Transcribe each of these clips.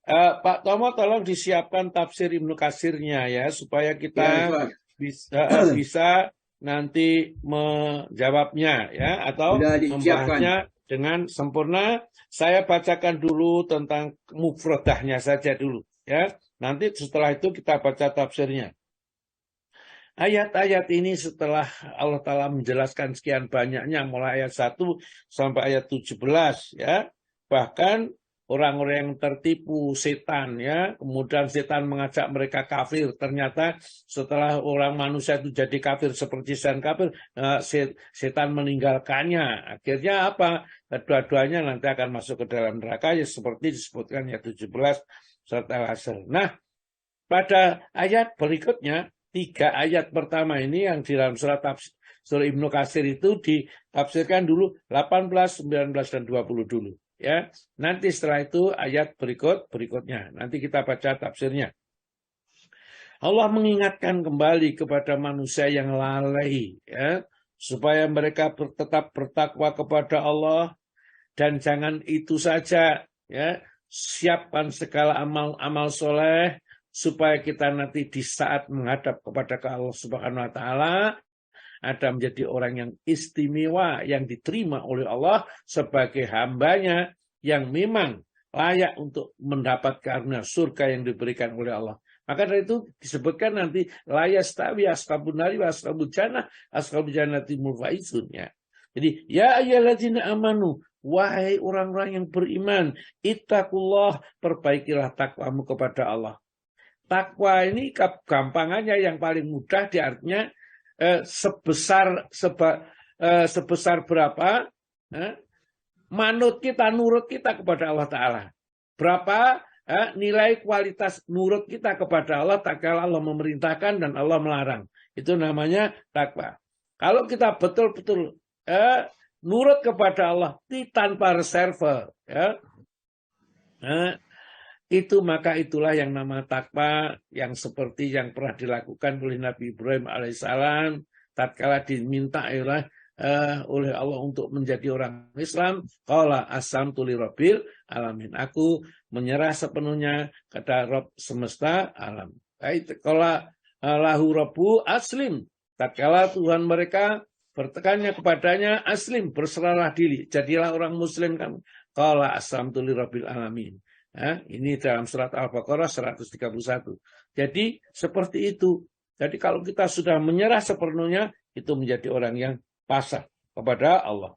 Pak Tomo tolong disiapkan tafsir Ibnu Katsirnya ya supaya Ya, kita Ikhwan. bisa nanti menjawabnya ya atau Sudah disiapkan. membahasnya dengan sempurna. Saya bacakan dulu tentang mufradahnya saja dulu ya. Nanti setelah itu kita baca tafsirnya. Ayat-ayat ini setelah Allah Ta'ala menjelaskan sekian banyaknya mulai ayat 1 sampai ayat 17 ya. Bahkan orang-orang yang tertipu setan ya, kemudian setan mengajak mereka kafir. Ternyata setelah orang manusia itu jadi kafir seperti setan kafir, setan meninggalkannya. Akhirnya apa? Kedua-duanya nanti akan masuk ke dalam neraka ya seperti disebutkan ayat 17 surat Al-Asr. Nah, pada ayat berikutnya 3 ayat pertama ini yang di dalam surat Ibnu Katsir itu ditafsirkan dulu 18, 19 dan 20 dulu ya. Nanti setelah itu ayat berikutnya. Nanti kita baca tafsirnya. Allah mengingatkan kembali kepada manusia yang lalai ya, supaya mereka tetap bertakwa kepada Allah dan jangan itu saja ya, siapkan segala amal soleh supaya kita nanti di saat menghadap kepada Allah Subhanahu wa Ta'ala ada menjadi orang yang istimewa yang diterima oleh Allah sebagai hambanya yang memang layak untuk mendapat karunia surga yang diberikan oleh Allah. Maka dari itu disebutkan nanti la yastawi ashabun nari wa ashabul jannah ashabul jannati mulfaizun ya. Jadi ya ayyuhalladzina amanu, wahai orang-orang yang beriman, ittaqullah, perbaikilah takwamu kepada Allah. Takwa ini gampangannya yang paling mudah di artinya sebesar berapa manut kita, nurut kita kepada Allah Ta'ala. Berapa nilai kualitas nurut kita kepada Allah tak kala Allah memerintahkan dan Allah melarang. Itu namanya takwa. Kalau kita betul-betul nurut kepada Allah tanpa reserve ya, itu maka itulah yang nama takwa yang seperti yang pernah dilakukan oleh Nabi Ibrahim alaihissalam tatkala diminta oleh Allah untuk menjadi orang Islam. Qala aslamtu lirabbil alamin, aku menyerah sepenuhnya kepada Rabb semesta alam. Qala lahu rabbu aslim, tatkala Tuhan mereka bertekannya kepadanya, aslim, berserahlah diri, jadilah orang muslim kamu. Qala aslamtu lirabbil alamin. Ini dalam surat Al-Baqarah 131. Jadi seperti itu. Jadi kalau kita sudah menyerah sepenuhnya, itu menjadi orang yang pasrah kepada Allah.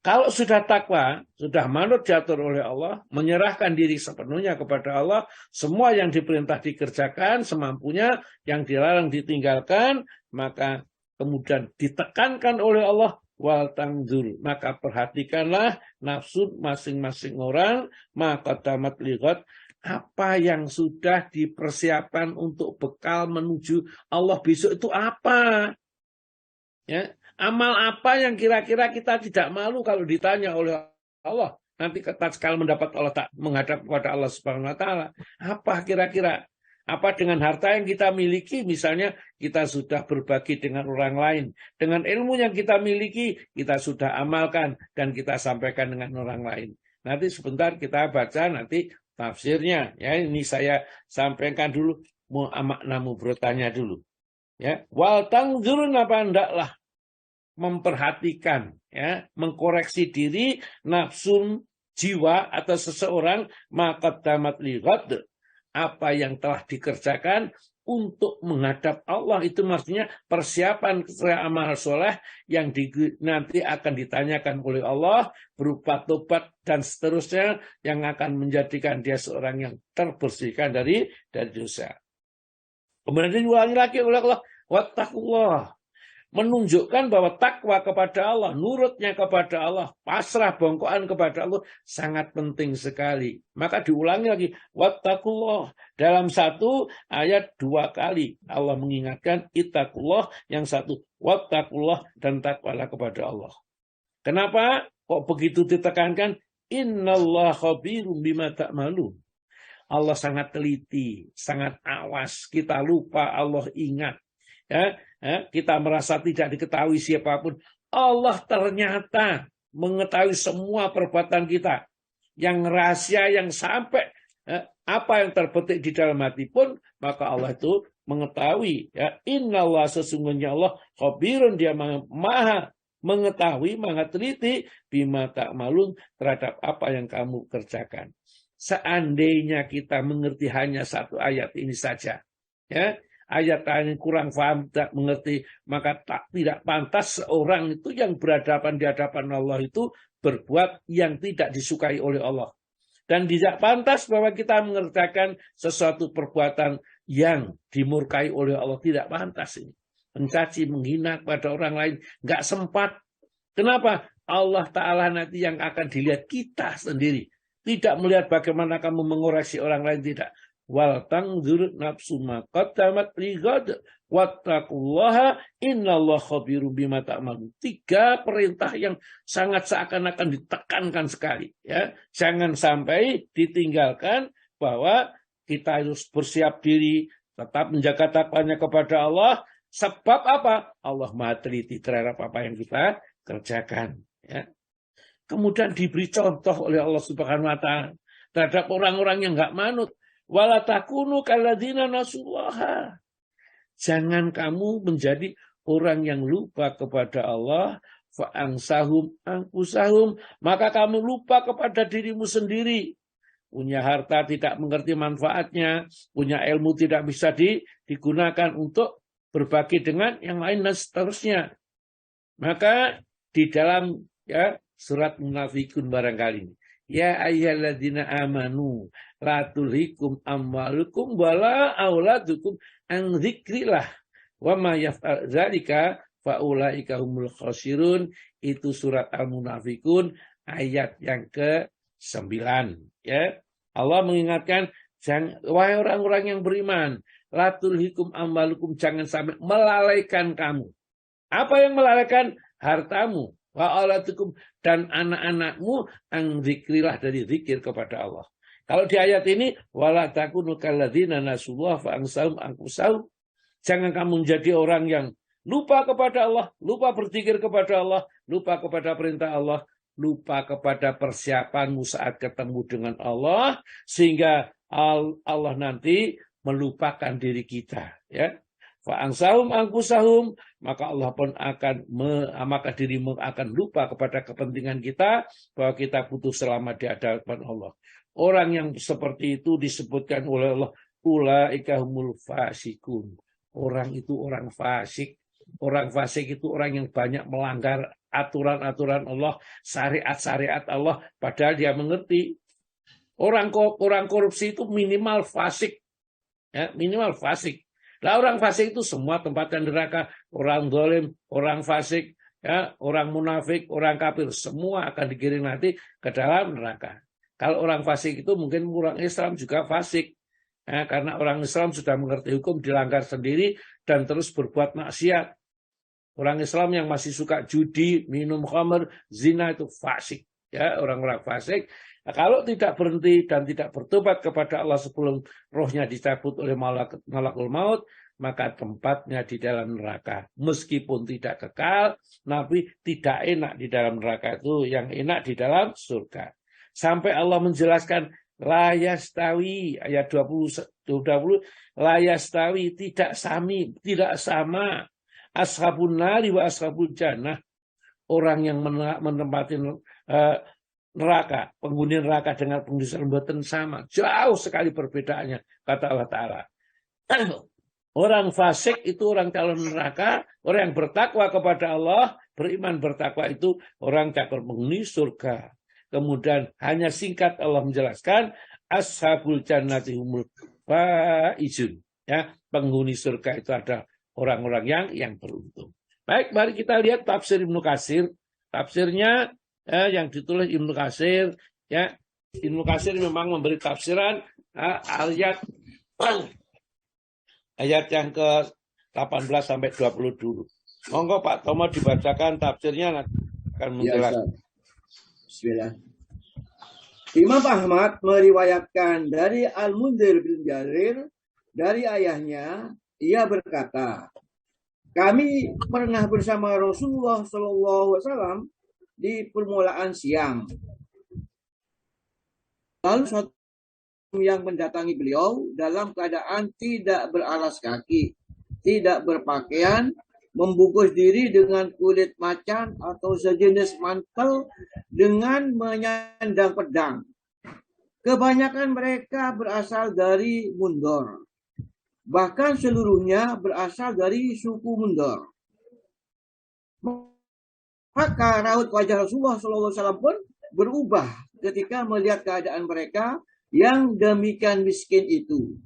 Kalau sudah takwa, sudah manut diatur oleh Allah, menyerahkan diri sepenuhnya kepada Allah, semua yang diperintah dikerjakan semampunya, yang dilarang ditinggalkan, maka kemudian ditekankan oleh Allah, wal tangzur, maka perhatikanlah nafsu masing-masing orang, maka tamat lihat apa yang sudah dipersiapkan untuk bekal menuju Allah besok itu apa ya, amal apa yang kira-kira kita tidak malu kalau ditanya oleh Allah nanti tatkala mendapat Allah tak menghadap kepada Allah Subhanahu wa Ta'ala, apa kira-kira. Apa dengan harta yang kita miliki, misalnya kita sudah berbagi dengan orang lain. Dengan ilmu yang kita miliki, kita sudah amalkan dan kita sampaikan dengan orang lain. Nanti sebentar kita baca nanti tafsirnya. Ya, ini saya sampaikan dulu makna mufradahnya dulu. Ya, wal tangzurun apa hendaklah memperhatikan, ya, mengkoreksi diri nafsun jiwa atau seseorang maqaddamat lighad, apa yang telah dikerjakan untuk menghadap Allah, itu maksudnya persiapan amal soleh yang nanti akan ditanyakan oleh Allah berupa tobat dan seterusnya yang akan menjadikan dia seorang yang terbersihkan dari dosa. Kemudian diulangi lagi oleh Allah, wattaqullah, menunjukkan bahwa takwa kepada Allah, nurutnya kepada Allah, pasrah bongkoan kepada Allah sangat penting sekali. Maka diulangi lagi, wattaqullah. Dalam satu ayat 2 kali Allah mengingatkan ittaqullah, yang satu wattaqullah, dan takwalah kepada Allah. Kenapa kok begitu ditekankan? Innallaha khabirum bima ta'malun. Allah sangat teliti, sangat awas. Kita lupa, Allah ingat. Ya, kita merasa tidak diketahui siapapun. Allah ternyata mengetahui semua perbuatan kita. Yang rahasia, yang sampai apa yang terbetik di dalam hati pun, maka Allah itu mengetahui. Ya, Innallah, sesungguhnya Allah khabirun, dia maha mengetahui, maha teliti bima ta'malun, terhadap apa yang kamu kerjakan. Seandainya kita mengerti hanya satu ayat ini saja, ya, ayat yang kurang paham, tidak mengerti, maka tidak pantas seorang itu yang berhadapan di hadapan Allah itu berbuat yang tidak disukai oleh Allah. Dan tidak pantas bahwa kita mengerjakan sesuatu perbuatan yang dimurkai oleh Allah. Tidak pantas ini. Mencaci, menghina kepada orang lain. Nggak sempat. Kenapa? Allah Ta'ala nanti yang akan dilihat kita sendiri. Tidak melihat bagaimana kamu mengoreksi orang lain. Tidak. Wal tangzur nafsu ma qaddamat ligad wattaqullaha innallaha khabirum bima ta'malun. 3 perintah yang sangat seakan-akan ditekankan sekali, ya. Jangan sampai ditinggalkan bahwa kita harus bersiap diri, tetap menjaga takwanya kepada Allah. Sebab apa? Allah Maha teliti terhadap apa yang kita kerjakan, ya. Kemudian diberi contoh oleh Allah Subhanahu wa taala terhadap orang-orang yang enggak manut. Wala takunu kalladzina nasullaha. Jangan kamu menjadi orang yang lupa kepada Allah, fa'ansahum angkusahum, maka kamu lupa kepada dirimu sendiri. Punya harta tidak mengerti manfaatnya, punya ilmu tidak bisa digunakan untuk berbagi dengan yang lain dan seterusnya. Maka di dalam, ya, surat Munafikun barangkali ini, ya ayyuhalladzina amanu la tulhikum amwalukum wala auladukum an dzikrillah wa ma yaf'al dzalika fa ulaika humul khasirun. Itu surat Al-Munafikun ayat yang ke-9, ya. Allah mengingatkan, wahai orang-orang yang beriman, la tulhikum amwalukum, jangan sampai melalaikan kamu. Apa yang melalaikan? Hartamu, wa auladukum, dan anak-anakmu, ang dzikrillah, dari zikir kepada Allah. Kalau di ayat ini, wala takunu kalladzina nasullaha fa ansahum anfusahum, jangan kamu menjadi orang yang lupa kepada Allah, lupa berzikir kepada Allah, lupa kepada perintah Allah, lupa kepada persiapanmu saat ketemu dengan Allah, sehingga Allah nanti melupakan diri kita, ya. Fa'ansahum angkusahum, maka Allah pun akan maka dirimu akan lupa kepada kepentingan kita, bahwa kita butuh selamat di hadapan Allah. Orang yang seperti itu disebutkan oleh Allah, ulaika humul fasikun. Orang itu orang fasik. Orang fasik itu orang yang banyak melanggar aturan-aturan Allah, syariat-syariat Allah, padahal dia mengerti. Orang korupsi itu minimal fasik, ya, minimal fasik. Nah, orang fasik itu semua tempatnya neraka. Orang zalim, orang fasik, ya, orang munafik, orang kafir, semua akan digiring nanti ke dalam neraka. Kalau orang fasik itu mungkin orang Islam juga fasik, ya, karena orang Islam sudah mengerti hukum, dilanggar sendiri dan terus berbuat maksiat. Orang Islam yang masih suka judi, minum khamr, zina, itu fasik, ya, orang-orang fasik. Nah, kalau tidak berhenti dan tidak bertobat kepada Allah sebelum rohnya dicabut oleh malakul maut, maka tempatnya di dalam neraka. Meskipun tidak kekal, tapi tidak enak di dalam neraka itu, yang enak di dalam surga. Sampai Allah menjelaskan, la yastawi, ayat 20, la yastawi, tidak sama, ashabun nari wa ashabul jannah, orang yang menempati neraka, penghuni neraka dengan penghuni surga sama, jauh sekali perbedaannya, kata Allah Ta'ala. Orang fasik itu orang calon neraka, orang yang bertakwa kepada Allah, beriman bertakwa itu orang calon penghuni surga. Kemudian hanya singkat Allah menjelaskan, ashabul jannati humul faizun, ya, penghuni surga itu ada orang-orang yang beruntung. Baik, mari kita lihat tafsir Ibnu Katsir. Tafsirnya yang ditulis Ibnu Katsir, ya. Ibnu Katsir memang memberi tafsiran ayat yang ke-18 sampai 20 dulu. Monggo Pak Tomo dibacakan tafsirnya, akan menjelaskan. Bismillah. Imam Ahmad meriwayatkan dari Al-Mundhir bin Jarir dari ayahnya, ia berkata, kami pernah bersama Rasulullah SAW di permulaan siang. Lalu suatu yang mendatangi beliau dalam keadaan tidak beralas kaki, tidak berpakaian, membungkus diri dengan kulit macan atau sejenis mantel dengan menyandang pedang. Kebanyakan mereka berasal dari Mundor. Bahkan seluruhnya berasal dari suku Mundor. Maka raut wajah Rasulullah SAW pun berubah ketika melihat keadaan mereka yang demikian miskin itu.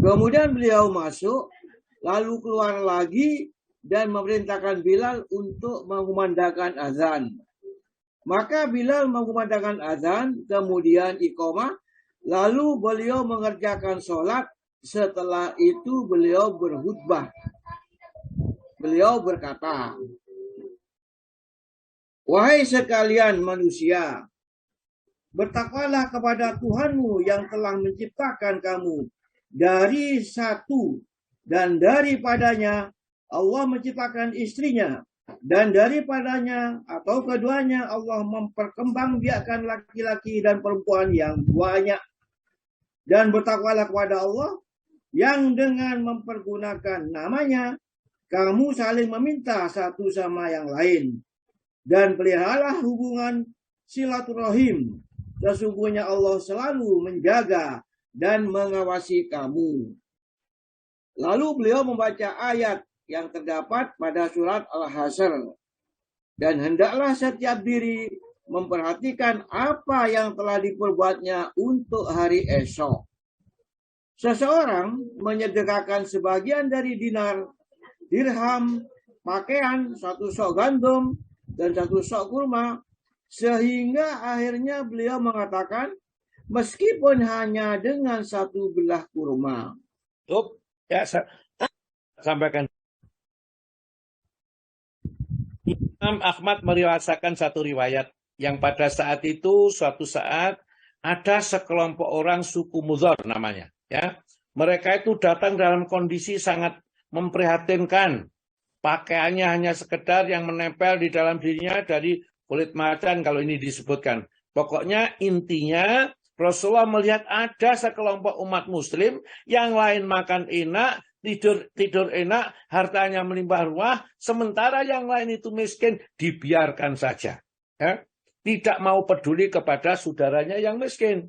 Kemudian beliau masuk, lalu keluar lagi dan memerintahkan Bilal untuk mengumandangkan azan. Maka Bilal mengumandangkan azan, kemudian iqamah, lalu beliau mengerjakan sholat. Setelah itu beliau berkhutbah. Beliau berkata, "Wahai sekalian manusia, bertakwalah kepada Tuhanmu yang telah menciptakan kamu dari satu, dan daripadanya Allah menciptakan istrinya, dan daripadanya atau keduanya Allah memperkembangbiakkan laki-laki dan perempuan yang banyak. Dan bertakwalah kepada Allah yang dengan mempergunakan namanya kamu saling meminta satu sama yang lain. Dan peliharalah hubungan silaturahim. Sesungguhnya Allah selalu menjaga dan mengawasi kamu." Lalu beliau membaca ayat yang terdapat pada surat Al-Hasyr. Dan hendaklah setiap diri memperhatikan apa yang telah diperbuatnya untuk hari esok. Seseorang menyedekahkan sebagian dari dinar, dirham, pakaian, satu sok gandum, dan satu sok kurma, sehingga akhirnya beliau mengatakan, meskipun hanya dengan satu belah kurma. Ya, sampaikan. Imam Ahmad meriwayatkan satu riwayat yang pada saat itu, suatu saat ada sekelompok orang suku Mudhar namanya. Ya, mereka itu datang dalam kondisi sangat memprihatinkan. Pakaiannya hanya sekedar yang menempel di dalam dirinya dari kulit macan kalau ini disebutkan. Pokoknya intinya Rasulullah melihat ada sekelompok umat muslim yang lain makan enak, tidur enak, hartanya melimpah ruah, sementara yang lain itu miskin, dibiarkan saja. Ya? Tidak mau peduli kepada saudaranya yang miskin.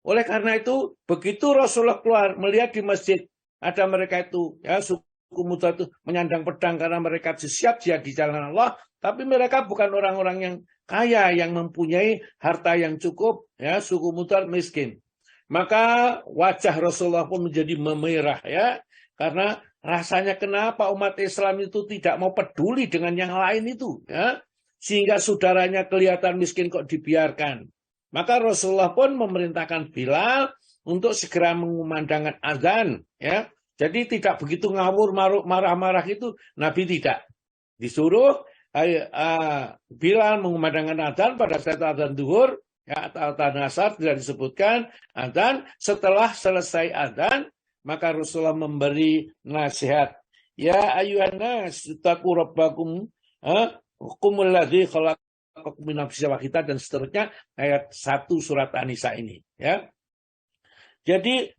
Oleh karena itu, begitu Rasulullah keluar, melihat di masjid, ada mereka itu, ya, suku Mudhar itu menyandang pedang karena mereka siap jihad di jalan Allah, tapi mereka bukan orang-orang yang kaya, yang mempunyai harta yang cukup, ya, suku Mudhar miskin. Maka wajah Rasulullah pun menjadi memerah, ya, karena rasanya kenapa umat Islam itu tidak mau peduli dengan yang lain itu, ya, sehingga saudaranya kelihatan miskin kok dibiarkan. Maka Rasulullah pun memerintahkan Bilal untuk segera mengumandangkan azan, ya. Jadi tidak begitu ngawur, marah-marah itu Nabi tidak. Disuruh Bilal mengumandangkan azan pada saat azan zuhur, ya, atau azan asar tidak disebutkan azan. Setelah selesai azan, maka Rasulullah memberi nasihat. Ya ayuhan nas, taqu rabbakum, hukumul ladzi khalaq kita dan seterusnya, ayat 1 surat An-Nisa ini, ya. Jadi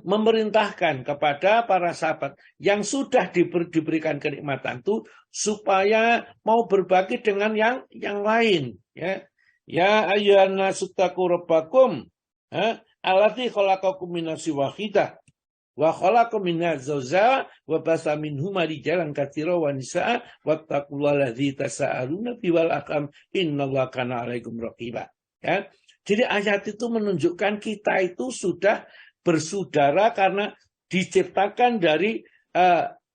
memerintahkan kepada para sahabat yang sudah diberikan kenikmatan itu supaya mau berbagi dengan yang lain, ya. Ya ayyuhan nasu taqu rabbakum allati khalaqakum min nafsin wahidah wa khalaqa minha zawjaha wa basa minhuma rijalan katsiran wa nisaa wattaqullaha allazi tasaaluna bihi wal arham innallaha kana 'alaikum raqiba. Ya. Jadi ayat itu menunjukkan kita itu sudah bersaudara karena diciptakan dari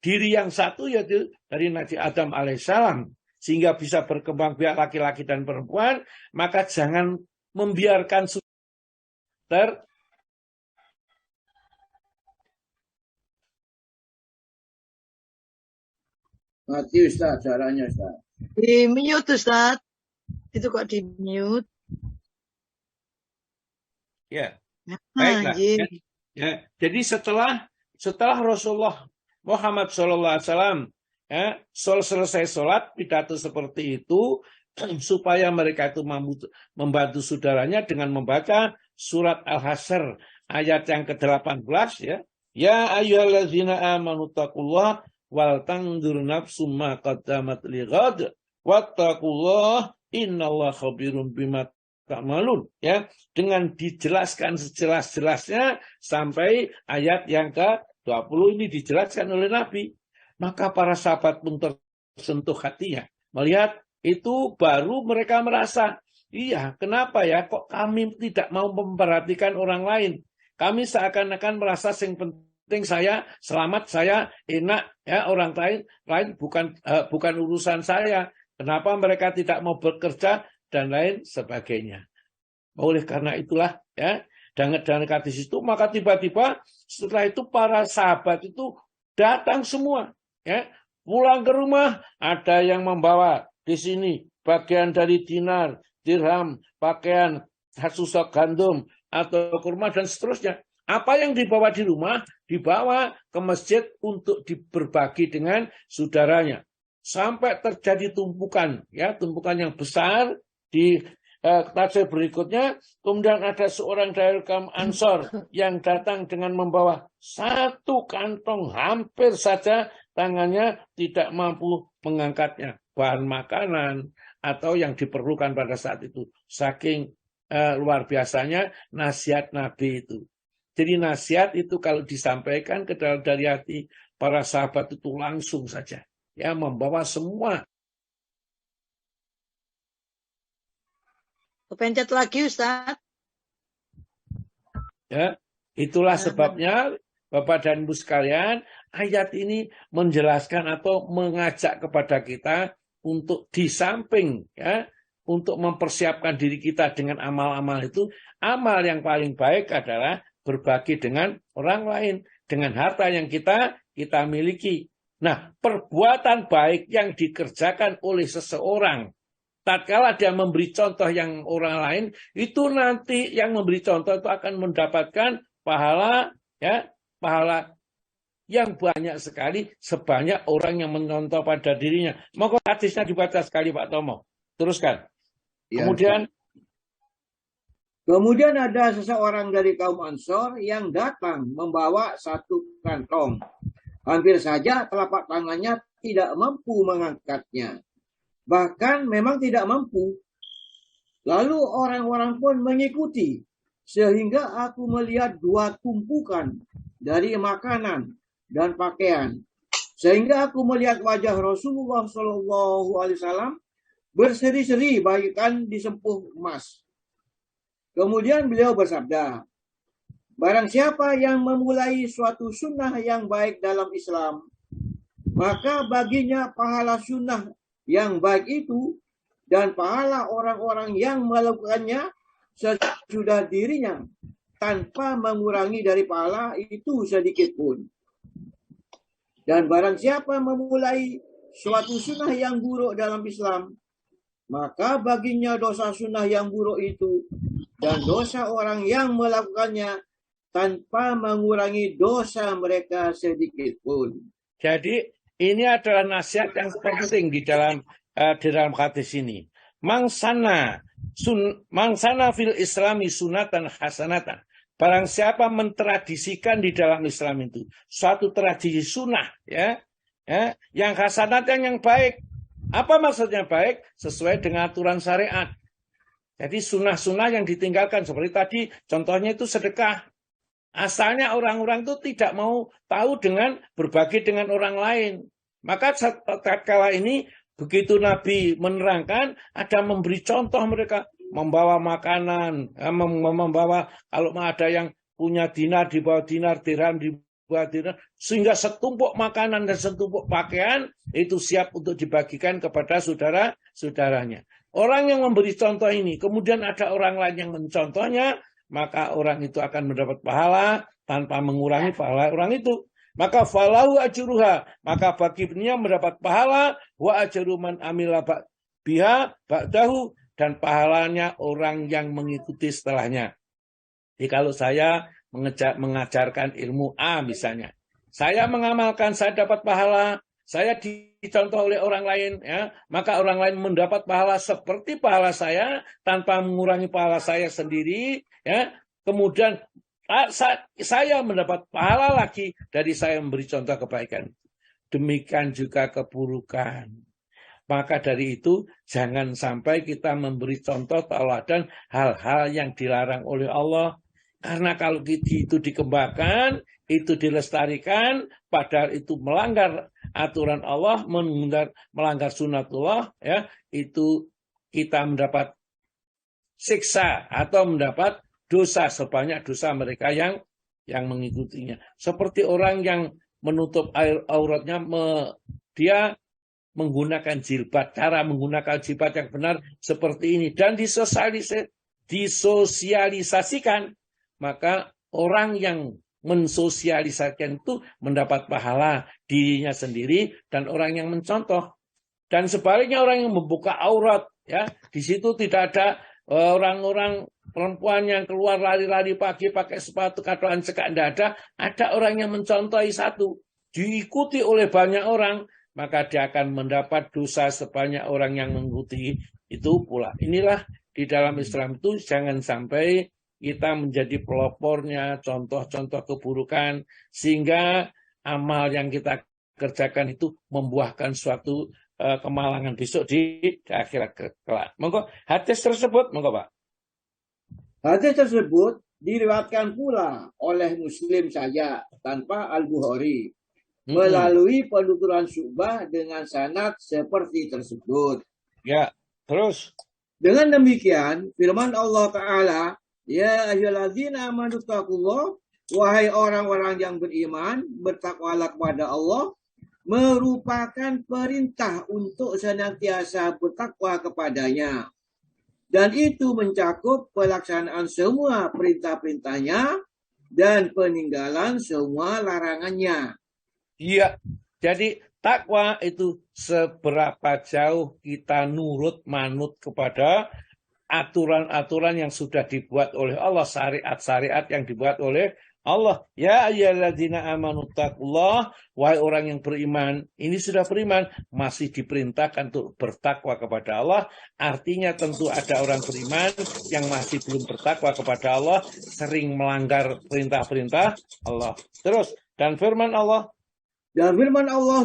diri yang satu, yaitu dari Nabi Adam alaihissalam, sehingga bisa berkembang biak laki-laki dan perempuan. Maka jangan membiarkan Mati Ustaz, caranya Ustaz. Di mute Ustaz. Itu kok di mute. Ya, baiklah. Ya. Jadi setelah Rasulullah Muhammad SAW ya, selesai sholat, pidato seperti itu supaya mereka itu membantu saudaranya dengan membaca surat Al-Hasyr ayat yang ke-18 ya. Ya ayyuhallazina amanu taqullah wal tanzur nafsum ma qaddamat lighad wattaqullah innallaha khabirum bima ta'malun ya, dengan dijelaskan sejelas-jelasnya sampai ayat yang ke-20 ini dijelaskan oleh Nabi. Maka para sahabat pun tersentuh hatinya melihat itu, baru mereka merasa, iya, kenapa ya kok kami tidak mau memperhatikan orang lain? Kami seakan-akan merasa yang penting saya selamat, saya enak, ya orang lain bukan urusan saya. Kenapa mereka tidak mau bekerja dan lain sebagainya. Oleh karena itulah ya, dengan hadis itu maka tiba-tiba setelah itu para sahabat itu datang semua, ya, pulang ke rumah, ada yang membawa di sini bagian dari dinar, dirham, pakaian, susuk gandum atau kurma dan seterusnya. Apa yang dibawa di rumah dibawa ke masjid untuk berbagi dengan saudaranya. Sampai terjadi tumpukan, ya, tumpukan yang besar di tafsir berikutnya. Kemudian ada seorang dari kaum Ansor yang datang dengan membawa satu kantong, hampir saja tangannya tidak mampu mengangkatnya, bahan makanan atau yang diperlukan pada saat itu. Saking luar biasanya nasihat Nabi itu. Jadi nasihat itu kalau disampaikan ke dalam dari hati para sahabat itu langsung saja, ya, membawa semua. Kepencet lagi Ustaz. Ya, itulah sebabnya Bapak dan Ibu sekalian, ayat ini menjelaskan atau mengajak kepada kita untuk di samping, ya, untuk mempersiapkan diri kita dengan amal-amal itu, amal yang paling baik adalah berbagi dengan orang lain, dengan harta yang kita miliki. Nah, perbuatan baik yang dikerjakan oleh seseorang, tatkala dia memberi contoh yang orang lain, itu nanti yang memberi contoh itu akan mendapatkan pahala, ya, pahala yang banyak sekali sebanyak orang yang mencontoh pada dirinya. Maka hadisnya dibaca sekali Pak Tomo. Teruskan. Ya, Kemudian ada seseorang dari kaum Ansor yang datang membawa satu kantong. Hampir saja telapak tangannya tidak mampu mengangkatnya. Bahkan memang tidak mampu. Lalu orang-orang pun mengikuti. Sehingga aku melihat dua tumpukan dari makanan dan pakaian. Sehingga aku melihat wajah Rasulullah SAW berseri-seri bagaikan disempuh emas. Kemudian beliau bersabda, barang siapa yang memulai suatu sunnah yang baik dalam Islam, maka baginya pahala sunnah yang baik itu dan pahala orang-orang yang melakukannya sesudah dirinya tanpa mengurangi dari pahala itu sedikit pun. Dan barang siapa memulai suatu sunnah yang buruk dalam Islam, maka baginya dosa sunnah yang buruk itu dan dosa orang yang melakukannya tanpa mengurangi dosa mereka sedikit pun. Jadi ini adalah nasihat yang penting di dalam hadis ini. Mangsana fil islami sunatan hasanatan. Barang siapa mentradisikan di dalam Islam itu suatu tradisi sunnah, ya, yang hasanatan, yang baik. Apa maksudnya baik? Sesuai dengan aturan syariat. Jadi sunnah-sunnah yang ditinggalkan seperti tadi, contohnya itu sedekah. Asalnya orang-orang itu tidak mau tahu dengan berbagi dengan orang lain. Maka tatkala ini begitu Nabi menerangkan, ada memberi contoh mereka, membawa makanan, membawa, kalau ada yang punya dinar dibawa dinar, dirham dibawa dirham, sehingga setumpuk makanan dan setumpuk pakaian itu siap untuk dibagikan kepada saudara-saudaranya. Orang yang memberi contoh ini, kemudian ada orang lain yang mencontohnya, maka orang itu akan mendapat pahala tanpa mengurangi pahala orang itu. Maka falahu ajruha, maka bagi dia mendapat pahala, wa ajru man amila biha ba'dahu, dan pahalanya orang yang mengikuti setelahnya. Jadi kalau saya mengajarkan ilmu A misalnya, saya mengamalkan, saya dapat pahala, saya dicontoh oleh orang lain, ya, maka orang lain mendapat pahala seperti pahala saya tanpa mengurangi pahala saya sendiri, ya. kemudian saya mendapat pahala lagi dari saya memberi contoh kebaikan. Demikian juga keburukan. Maka dari itu jangan sampai kita memberi contoh tauladan hal-hal yang dilarang oleh Allah. Karena kalau itu dikembangkan, itu dilestarikan, padahal itu melanggar aturan Allah, melanggar sunatullah, ya, itu kita mendapat siksa atau mendapat dosa sebanyak dosa mereka yang mengikutinya. Seperti orang yang menutup auratnya, dia menggunakan jilbab. Cara menggunakan jilbab yang benar seperti ini dan disosialisasikan, maka orang yang mensosialisasikan itu mendapat pahala dirinya sendiri dan orang yang mencontoh. Dan sebaliknya orang yang membuka aurat, ya, di situ tidak ada orang-orang perempuan yang keluar lari-lari pagi pakai sepatu katoan cekak, tidak ada orang yang mencontohi satu, diikuti oleh banyak orang, maka dia akan mendapat dosa sebanyak orang yang mengikuti itu pula. Inilah di dalam Islam itu jangan sampai kita menjadi pelopornya contoh-contoh keburukan sehingga amal yang kita kerjakan itu membuahkan suatu kemalangan besok di akhirat kelak. Monggo hadis tersebut, monggo Pak. Hadis tersebut diriwayatkan pula oleh Muslim saja tanpa Al-Bukhari melalui penuturan Syu'bah dengan sanad seperti tersebut. Ya, terus. Dengan demikian, firman Allah Ta'ala, ya ayyuhalladzina amanu taqullah, wahai orang-orang yang beriman, bertakwalah kepada Allah, merupakan perintah untuk senantiasa bertakwa kepadanya. Dan itu mencakup pelaksanaan semua perintah-perintahnya dan peninggalan semua larangannya. Iya, jadi takwa itu seberapa jauh kita nurut manut kepada aturan-aturan yang sudah dibuat oleh Allah, syariat-syariat yang dibuat oleh Allah. Ya ayyuhalladzina amanu taqullah, wahai orang yang beriman, ini sudah beriman, masih diperintahkan untuk bertakwa kepada Allah. Artinya tentu ada orang beriman yang masih belum bertakwa kepada Allah, sering melanggar perintah-perintah Allah. Terus, dan firman Allah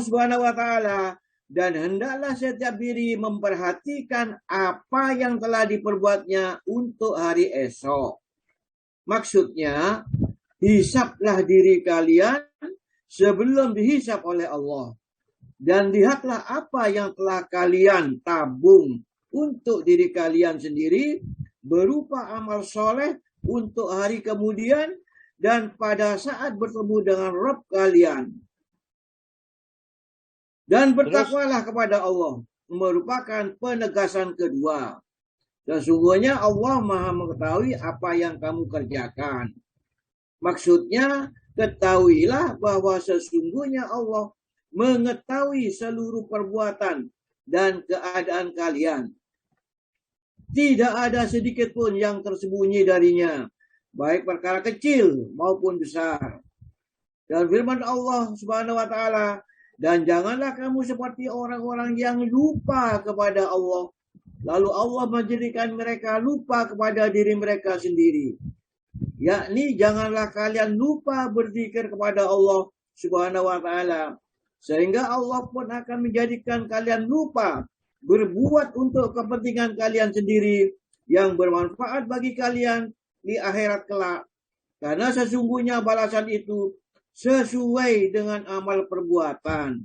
Subhanahu wa Ta'ala, dan hendaklah setiap diri memperhatikan apa yang telah diperbuatnya untuk hari esok. Maksudnya, hisaplah diri kalian sebelum dihisap oleh Allah. Dan lihatlah apa yang telah kalian tabung untuk diri kalian sendiri berupa amal soleh untuk hari kemudian dan pada saat bertemu dengan Rabb kalian. Dan bertakwalah kepada Allah merupakan penegasan kedua. Sesungguhnya Allah Maha mengetahui apa yang kamu kerjakan. Maksudnya, ketahuilah bahwa sesungguhnya Allah mengetahui seluruh perbuatan dan keadaan kalian. Tidak ada sedikit pun yang tersembunyi darinya, baik perkara kecil maupun besar. Dan firman Allah Subhanahu wa Ta'ala, dan janganlah kamu seperti orang-orang yang lupa kepada Allah, lalu Allah menjadikan mereka lupa kepada diri mereka sendiri. Yakni janganlah kalian lupa berzikir kepada Allah Subhanahu wa Ta'ala, sehingga Allah pun akan menjadikan kalian lupa berbuat untuk kepentingan kalian sendiri yang bermanfaat bagi kalian di akhirat kelak. Karena sesungguhnya balasan itu sesuai dengan amal perbuatan.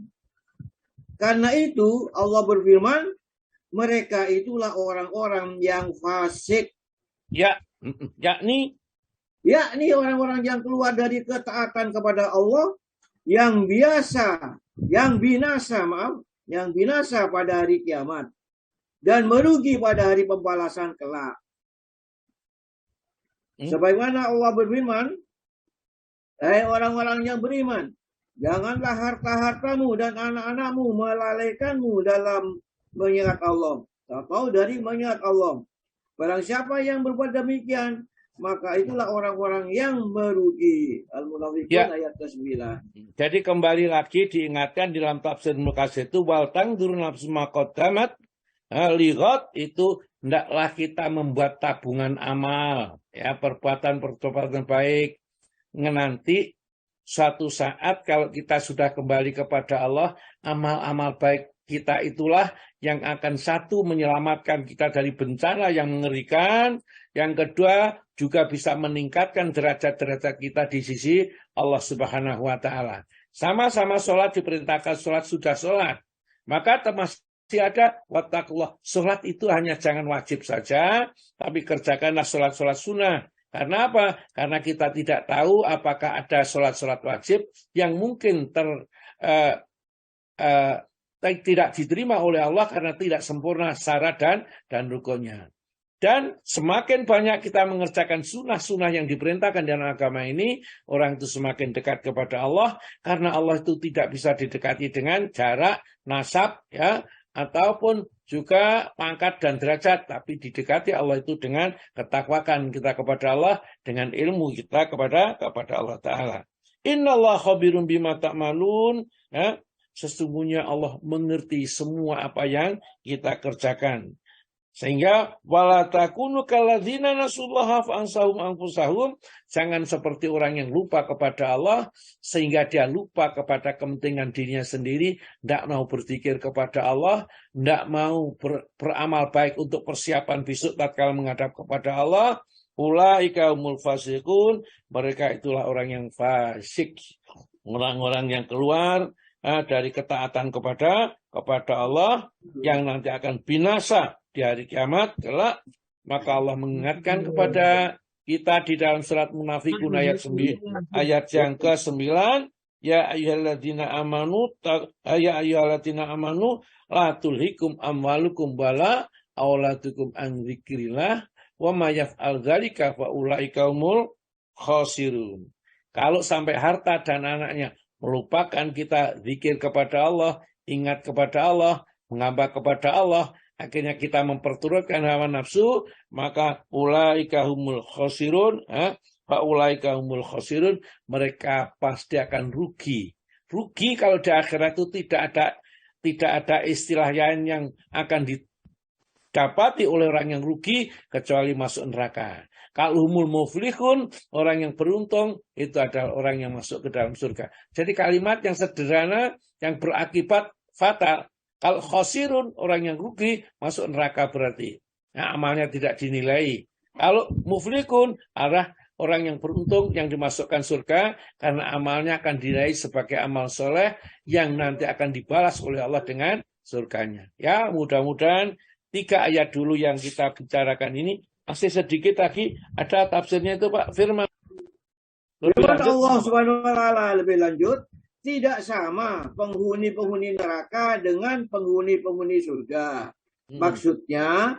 Karena itu Allah berfirman, mereka itulah orang-orang yang fasik. Ya, yakni orang-orang yang keluar dari ketaatan kepada Allah, yang binasa pada hari kiamat dan merugi pada hari pembalasan kelak. Sebagaimana Allah berfirman, hai orang-orang yang beriman, janganlah harta-hartamu dan anak-anakmu melalaikanmu dalam mengingat Allah atau dari mengingat Allah. Barang siapa yang berbuat demikian, maka itulah orang-orang yang merugi. Al-Munafiqun ayat ke-9. Jadi kembali lagi diingatkan dalam tafsir Ibnu Katsir itu wal tangdur nafsu maqaddamat lihat itu hendaklah kita membuat tabungan amal, ya, perbuatan baik. Nanti suatu saat kalau kita sudah kembali kepada Allah, amal-amal baik kita itulah yang akan satu menyelamatkan kita dari bencana yang mengerikan, yang kedua juga bisa meningkatkan derajat-derajat kita di sisi Allah Subhanahu wa taala. Sama-sama sholat diperintahkan sholat, sudah sholat, maka masih ada wattaqullah. Sholat itu hanya jangan wajib saja, tapi kerjakanlah sholat-sholat sunnah. Karena apa? Karena kita tidak tahu apakah ada sholat-sholat wajib yang mungkin tidak diterima oleh Allah karena tidak sempurna syarat dan rukunnya. Dan semakin banyak kita mengerjakan sunnah-sunnah yang diperintahkan dalam agama ini, orang itu semakin dekat kepada Allah, karena Allah itu tidak bisa didekati dengan jarak, nasab, ya, ataupun juga pangkat dan derajat, tapi didekati Allah itu dengan ketakwakan kita kepada Allah, dengan ilmu kita kepada Allah Ta'ala. Innallaha khabirun bima ta'malun, ya, sesungguhnya Allah mengerti semua apa yang kita kerjakan. Sehingga wala takunu kalladzina nasullaha fa ansahum anfusahum, jangan seperti orang yang lupa kepada Allah sehingga dia lupa kepada kepentingan dirinya sendiri, tidak mau berzikir kepada Allah, tidak mau beramal baik untuk persiapan besok tatkala menghadap kepada Allah. Ulaika humul fasiqun, mereka itulah orang yang fasik, orang-orang yang keluar dari ketaatan kepada Allah yang nanti akan binasa di hari kiamat kelak. Maka Allah mengingatkan kepada kita di dalam surat Munafikun ayat yang ke-9, ya ayyuhalladzina amanu la tulhikum amwalukum wala auladukum an dzikrillah wa may yaf'al dzalika fa ulaika humul khasirun. Kalau sampai harta dan anaknya melupakan kita zikir kepada Allah, ingat kepada Allah, mengambah kepada Allah, akhirnya kita memperturutkan hawa nafsu, maka ulaika humul khasirun, ulaika humul khasirun, mereka pasti akan rugi. Rugi kalau di akhirat itu tidak ada istilah yang akan didapati oleh orang yang rugi kecuali masuk neraka. Kalau humul muflihun, orang yang beruntung, itu adalah orang yang masuk ke dalam surga. Jadi kalimat yang sederhana, yang berakibat fatal. Kalau khosirun, orang yang rugi, masuk neraka berarti. Nah, amalnya tidak dinilai. Kalau muflihun, arah orang yang beruntung, yang dimasukkan surga, karena amalnya akan dinilai sebagai amal soleh, yang nanti akan dibalas oleh Allah dengan surganya. Ya, mudah-mudahan 3 ayat dulu yang kita bicarakan ini, masih sedikit lagi, ada tafsirnya itu Pak Firman. Firman Allah Subhanahu wa taala lebih lanjut, tidak sama penghuni-penghuni neraka dengan penghuni-penghuni surga. Maksudnya,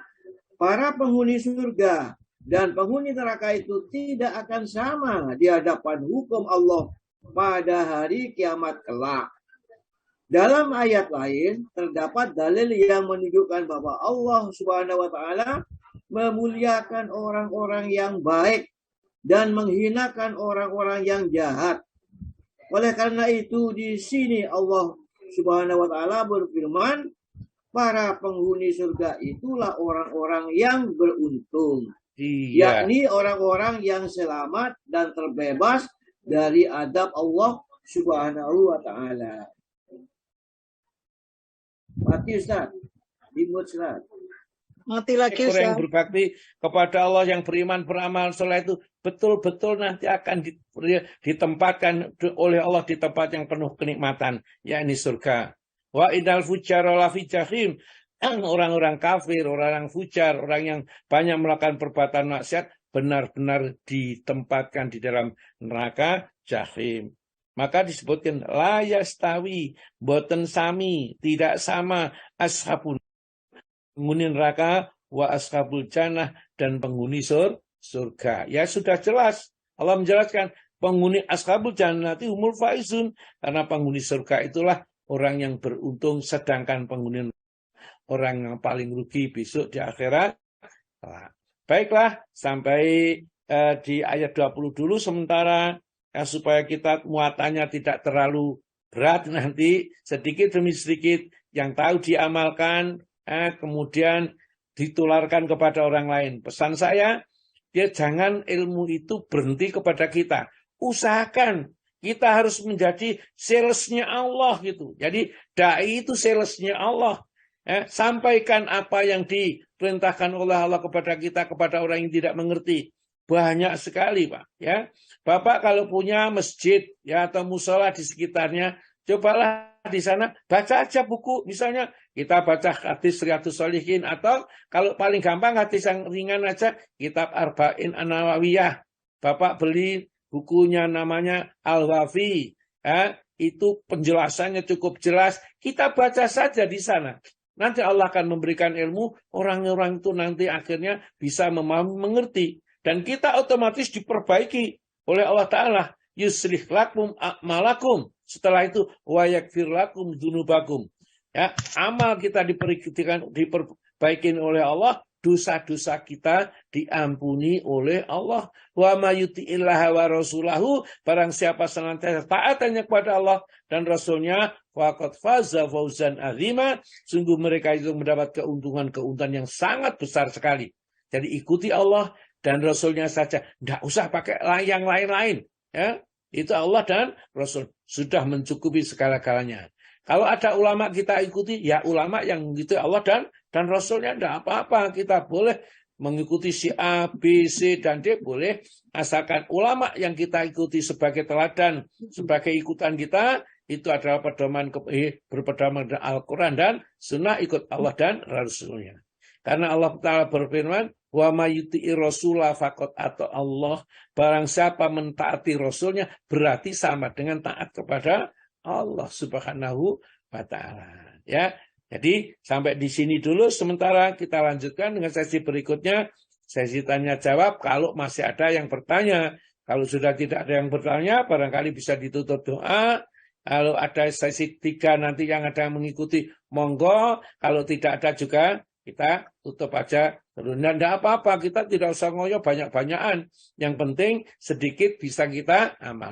para penghuni surga dan penghuni neraka itu tidak akan sama di hadapan hukum Allah pada hari kiamat kelak. Dalam ayat lain, terdapat dalil yang menunjukkan bahwa Allah Subhanahu wa taala memuliakan orang-orang yang baik dan menghinakan orang-orang yang jahat. Oleh karena itu di sini Allah Subhanahu wa taala berfirman, para penghuni surga itulah orang-orang yang beruntung. Iya. Yakni orang-orang yang selamat dan terbebas dari adab Allah Subhanahu wa taala. Mati Ustaz. Dimut Ustaz. Mati lagi Orang yang Ustaz. berbakti kepada Allah, yang beriman, beramal soleh itu betul-betul nanti akan ditempatkan oleh Allah di tempat yang penuh kenikmatan, yakni surga. Wa idal fujara la fi jahim. Orang-orang kafir, orang-orang fujar, orang yang banyak melakukan perbuatan maksiat, benar-benar ditempatkan di dalam neraka jahim. Maka disebutkan la yastawi, boten sami, tidak sama ashabun, penghuni neraka, wa ashabul jannah, dan penghuni surga. Ya sudah jelas, Allah menjelaskan penghuni ashabul jannah itu humul faizun, karena penghuni surga itulah orang yang beruntung, sedangkan penghuni orang yang paling rugi besok di akhirat. Baiklah, sampai di ayat 20 dulu sementara, ya, supaya kita muatannya tidak terlalu berat nanti, sedikit demi sedikit yang tahu diamalkan, kemudian ditularkan kepada orang lain. Pesan saya, ya jangan ilmu itu berhenti kepada kita. Usahakan kita harus menjadi salesnya Allah gitu. Jadi dai itu salesnya Allah. Sampaikan apa yang diperintahkan oleh Allah kepada kita kepada orang yang tidak mengerti. Banyak sekali, Pak. Ya, Bapak kalau punya masjid ya atau musola di sekitarnya, cobalah di sana baca aja buku. Misalnya kita baca hadis Riyadhus Shalihin atau kalau paling gampang hadis yang ringan aja kitab Arba'in An-Nawawiyah. Bapak beli bukunya namanya Al-Wafi. Ya, itu penjelasannya cukup jelas. Kita baca saja di sana. Nanti Allah akan memberikan ilmu, orang-orang itu nanti akhirnya bisa mengerti. Dan kita otomatis diperbaiki oleh Allah Ta'ala. Yuslih lakum a'malakum. Setelah itu, wa yakfir lakum dzunubakum. Ya, amal kita diperbaiki oleh Allah, dosa-dosa kita diampuni oleh Allah. Wa mayuti'illaha wa rasulahu, barang siapa senantiasa taat hanya kepada Allah dan Rasulnya, faqad faza fawzan azima, sungguh mereka itu mendapat keuntungan-keuntungan yang sangat besar sekali. Jadi ikuti Allah dan Rasulnya saja. Tidak usah pakai yang lain-lain. Ya, itu Allah dan Rasul sudah mencukupi segala-galanya. Kalau ada ulama kita ikuti, ya ulama yang mengikuti Allah dan Rasulnya tidak apa-apa. Kita boleh mengikuti si A, B, C, dan D boleh. Asalkan ulama yang kita ikuti sebagai teladan, sebagai ikutan kita, itu adalah berpedoman dengan Al-Quran dan Sunnah, ikut Allah dan Rasulnya. Karena Allah Ta'ala berfirman, wa mayyuti'i rasulah faqad ata Allah. Barang siapa mentaati Rasulnya, berarti sama dengan taat kepada Allah Subhanahu wa Ta'ala. Ya, jadi sampai di sini dulu. Sementara kita lanjutkan dengan sesi berikutnya, sesi tanya jawab. Kalau masih ada yang bertanya, kalau sudah tidak ada yang bertanya, barangkali bisa ditutup doa. Kalau ada sesi 3 nanti yang ada yang mengikuti, monggo. Kalau tidak ada juga, kita tutup aja. Tidak apa-apa, kita tidak usah ngoyo banyak-banyakan. Yang penting sedikit bisa kita amal.